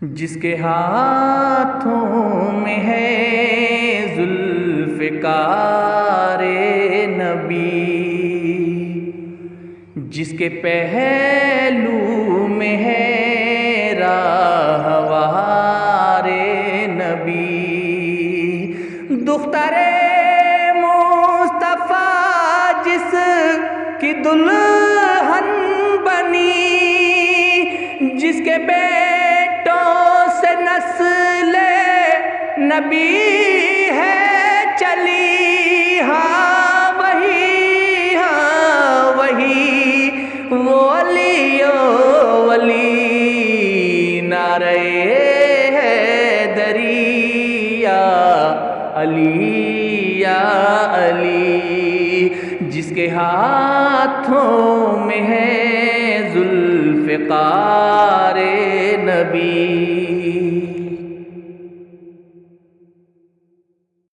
جس کے ہاتھوں میں ہے ذوالفقار نبی، جس کے پہلو میں ہے راہوار نبی، دختر مصطفیٰ جس کی دلہن بنی، جس کے بیٹوں سے نسل نبی ہے چلی، وہی وہ ولی نعرہ حیدری یا علی یا علی، جس کے ہاتھوں میں ہے ذوالفقار نبی۔